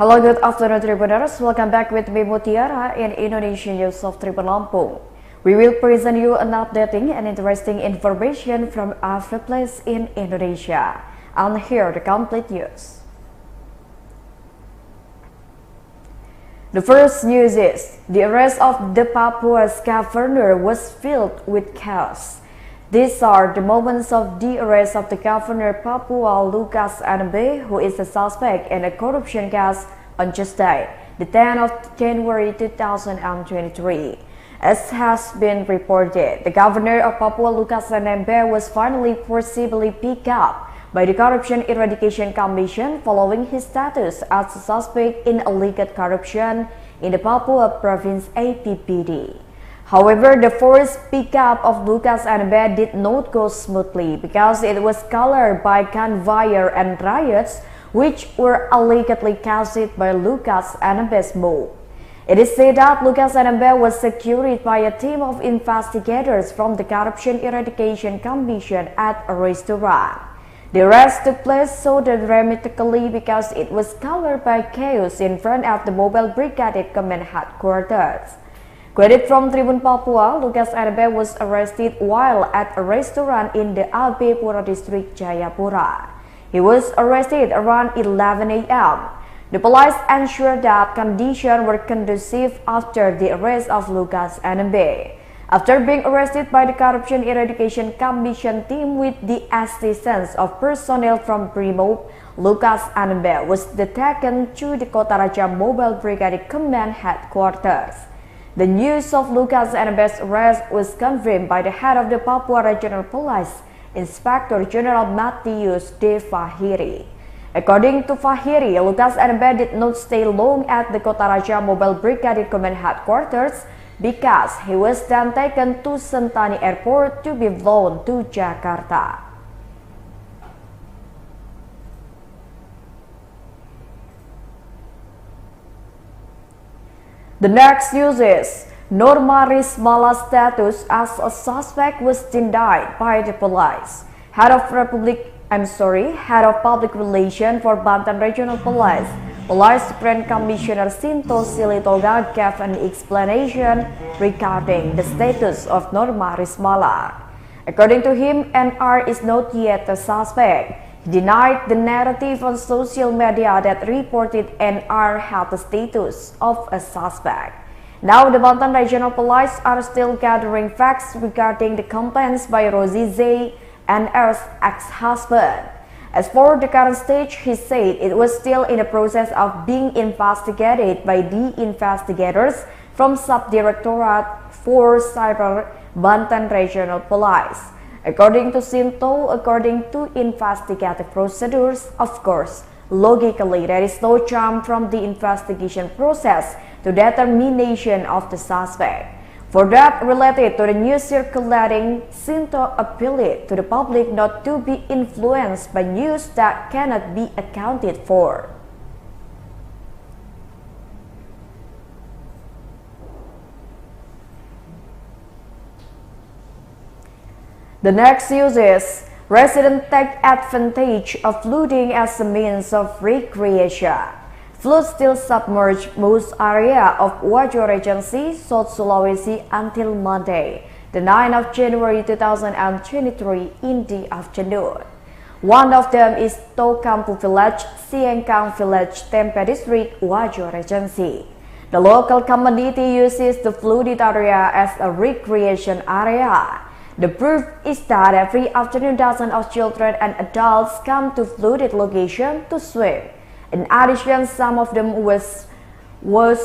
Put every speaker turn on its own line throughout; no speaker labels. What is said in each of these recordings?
Hello, good afternoon, Tribuners. Welcome back with me, Mutiara, in Indonesian News of Tribun Lampung. We will present you an updating and interesting information from every place in Indonesia. And here the complete news. The first news is the arrest of the Papua'S governor was filled with chaos. These are the moments of the arrest of the governor Papua Lukas NB, who is a suspect in a corruption case on Tuesday, the 10th of January 2023. As has been reported, the governor of Papua Lukas NB was finally forcibly picked up by the Corruption Eradication Commission following his status as a suspect in alleged corruption in the Papua Province APPD. However, the forced pickup of Lukas NB did not go smoothly because it was colored by gunfire and riots, which were allegedly caused by Lukas NB's move. It is said that Lukas NB was secured by a team of investigators from the Corruption Eradication Commission at a restaurant. The arrest took place so dramatically because it was colored by chaos in front of the Mobile Brigade Command Headquarters. Quoted from Tribun Papua, Lukas NB was arrested while at a restaurant in the Abe Pura district, Jayapura. He was arrested around 11 a.m. The police ensured that conditions were conducive after the arrest of Lukas NB. After being arrested by the Corruption Eradication Commission team with the assistance of personnel from Brimob, Lukas NB was taken to the Kota Raja Mobile Brigade Command Headquarters. The news of Lukas NB's arrest was confirmed by the head of the Papua Regional Police, Inspector General Matius De Fahiri. According to Fahiri, Lukas NB did not stay long at the Kota Raja Mobile Brigade Command Headquarters because he was then taken to Sentani Airport to be flown to Jakarta. The next news is Norma Rismala's status as a suspect was denied by the police. Head of Public Relations for Banten Regional Police, Police Supreme Commissioner Sinto Silitoga gave an explanation regarding the status of Norma Rismala. According to him, NR is not yet a suspect. He denied the narrative on social media that reported NR had the status of a suspect. Now, the Banten Regional Police are still gathering facts regarding the complaints by Rosie Z, NR's ex-husband. As for the current stage, he said it was still in the process of being investigated by the investigators from Subdirectorate for Cyber Banten Regional Police. According to Sinto, according to investigative procedures, of course, logically there is no jump from the investigation process to determination of the suspect. For that related to the news circulating, Sinto appealed to the public not to be influenced by news that cannot be accounted for. The next news is residents take advantage of flooding as a means of recreation. Flood still submerged most area of Wajo Regency, South Sulawesi until Monday, the 9th of January 2023 in the afternoon. One of them is Tokampu Village, Siengkang Village, Tempe District, Wajo Regency. The local community uses the flooded area as a recreation area. The proof is that every afternoon dozens of children and adults come to flooded location to swim. In addition, some of them was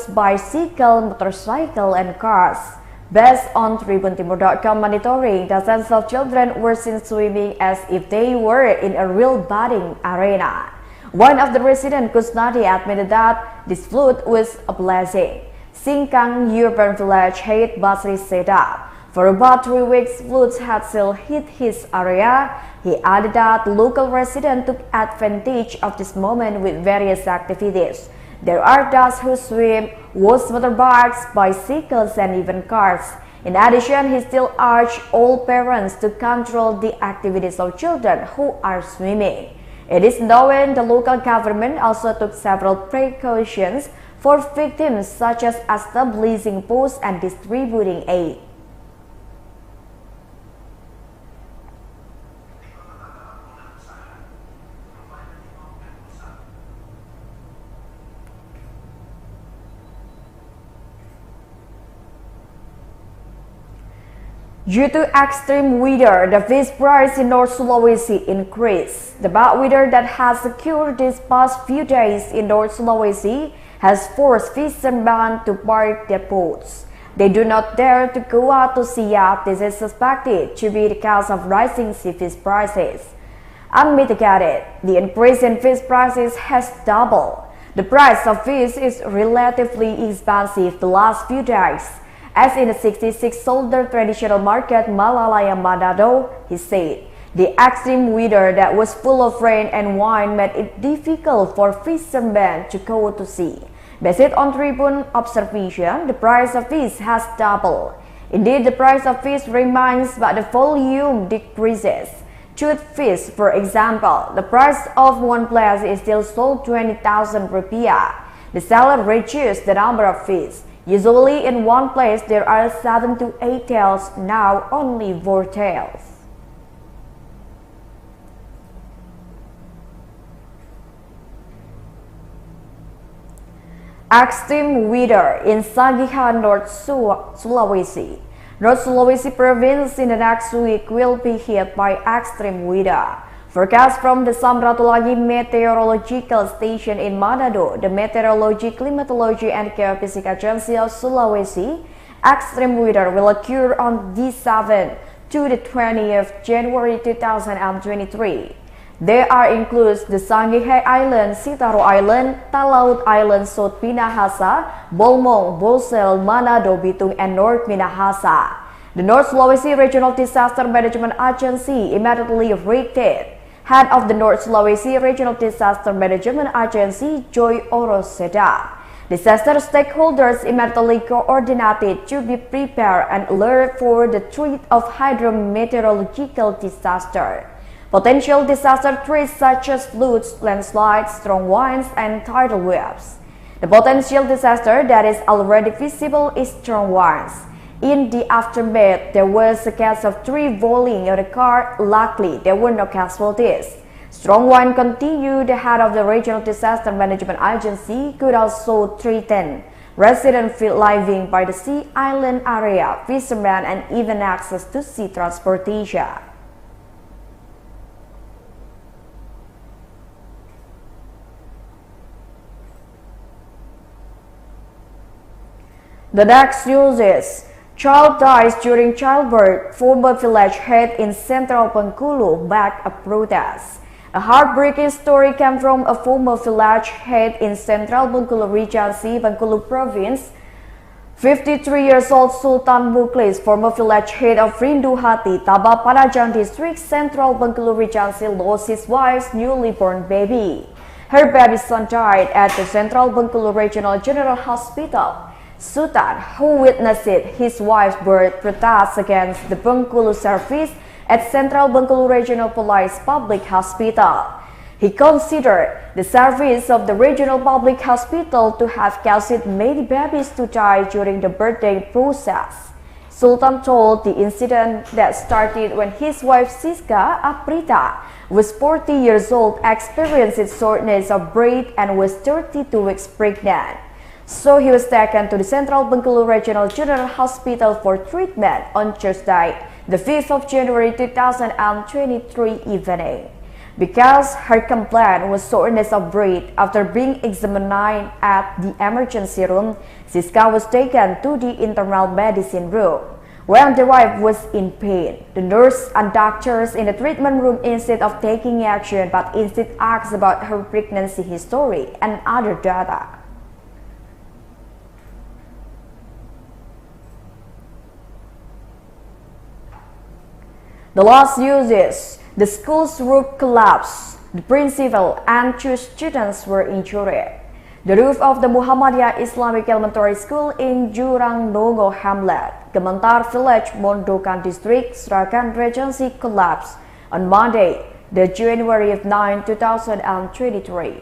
bicycle, motorcycle, and cars. Based on TribunTimur.com monitoring, dozens of children were seen swimming as if they were in a real bathing arena. One of the residents, Kusnadi, admitted that this flood was a blessing. Singkang urban village head Basri said that for about 3 weeks, floods had still hit his area. He added that local residents took advantage of this moment with various activities. There are those who swim, use motorbikes, bicycles, and even cars. In addition, he still urged all parents to control the activities of children who are swimming. It is known the local government also took several precautions for victims, such as establishing posts and distributing aid. Due to extreme weather, the fish price in North Sulawesi increased. The bad weather that has occurred these past few days in North Sulawesi has forced fishermen to park their boats. They do not dare to go out to sea. This is suspected to be the cause of rising seafish prices. Unmitigated, the increase in fish prices has doubled. The price of fish is relatively expensive the last few days. As in the 66-solder traditional market Malalaya Manado, he said, the extreme weather that was full of rain and wind made it difficult for fishermen to go to sea. Based on Tribun observation, the price of fish has doubled. Indeed, the price of fish remains, but the volume decreases. Fish, for example, the price of one place is still sold 20,000 rupiah. The seller reduced the number of fish. Usually in one place there are 7 to 8 tails, now only 4 tails. Extreme weather in Sangihe, North Sulawesi. North Sulawesi province in the next week will be hit by extreme weather. Forecast from the Samratulangi Meteorological Station in Manado, the Meteorology, Climatology and Geophysics Agency of Sulawesi, extreme weather will occur on the 7th to the 20th January 2023. There are includes the Sangihe Island, Sitaro Island, Talaut Island, South Minahasa, Bolmong, Bosel, Manado, Bitung, and North Minahasa. The North Sulawesi Regional Disaster Management Agency immediately reacted. Head of the North Sulawesi Regional Disaster Management Agency, Joy Oro, said that disaster stakeholders immediately coordinated to be prepared and alert for the threat of hydrometeorological disaster. Potential disaster threats such as floods, landslides, strong winds, and tidal waves. The potential disaster that is already visible is strong winds. In the aftermath, there was a case of tree falling on a car. Luckily, there were no casualties. Strong wind continued. The head of the Regional Disaster Management Agency could also threaten residents living by the sea island area, fishermen, and even access to sea transportation. The next news is child dies during childbirth. Former village head in central Bengkulu backed a protest. A heartbreaking story came from a former village head in central Bengkulu Regency, Bengkulu Province. 53 years old Sultan Muklis, former village head of Rindu Hati, Taba Panajang District, central Bengkulu Regency, lost his wife's newly born baby. Her baby son died at the central Bengkulu Regional General Hospital. Sultan, who witnessed his wife's birth, protests against the Bengkulu service at Central Bengkulu Regional Police Public Hospital. He considered the service of the Regional Public Hospital to have caused many babies to die during the birthing process. Sultan told the incident that started when his wife Siska Aprita was 40 years old, experienced shortness of breath, and was 32 weeks pregnant. So he was taken to the Central Bengkulu Regional General Hospital for treatment on Tuesday, the 5th of January 2023 evening. Because her complaint was soreness of breath after being examined at the emergency room, Siska was taken to the internal medicine room. When the wife was in pain, the nurse and doctors in the treatment room, instead of taking action, but instead asked about her pregnancy history and other data. The last news is the school's roof collapsed. The principal and 2 students were injured. The roof of the Muhammadiyah Islamic Elementary School in Jurang Nogo Hamlet, Kementar Village, Mondokan District, Sragen Regency collapsed on Monday, the January 9, 2023.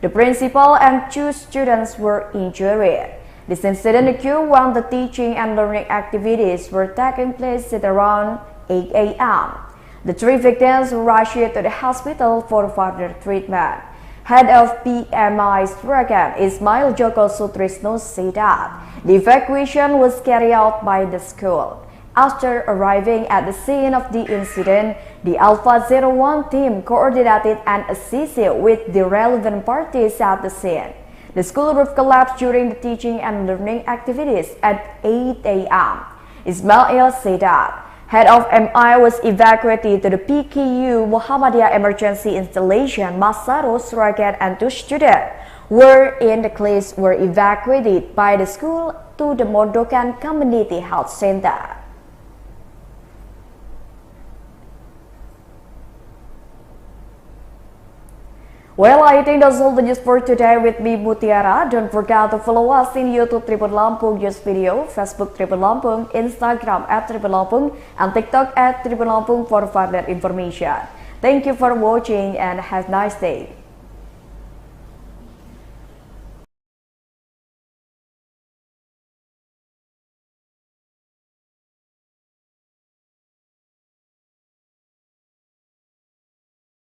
The principal and 2 students were injured. This incident occurred when the teaching and learning activities were taking place at around 8 a.m. The 3 victims were rushed to the hospital for further treatment. Head of PMI Sragen, Ismail Joko Sutrisno, said that the evacuation was carried out by the school. After arriving at the scene of the incident, the Alpha 01 team coordinated and assisted with the relevant parties at the scene. The school roof collapsed during the teaching and learning activities at 8 a.m. Ismail said that head of MI was evacuated to the PKU Muhammadiyah Emergency Installation Masaro Sragen, and 2 students were in the class were evacuated by the school to the Mondokan Community Health Center. Well, I think that's all the news for today with me, Mutiara. Don't forget to follow us in YouTube Tribun Lampung News Video, Facebook Tribun Lampung, Instagram @Tribun Lampung, and TikTok @Tribun Lampung for further information. Thank you for watching and have a nice day.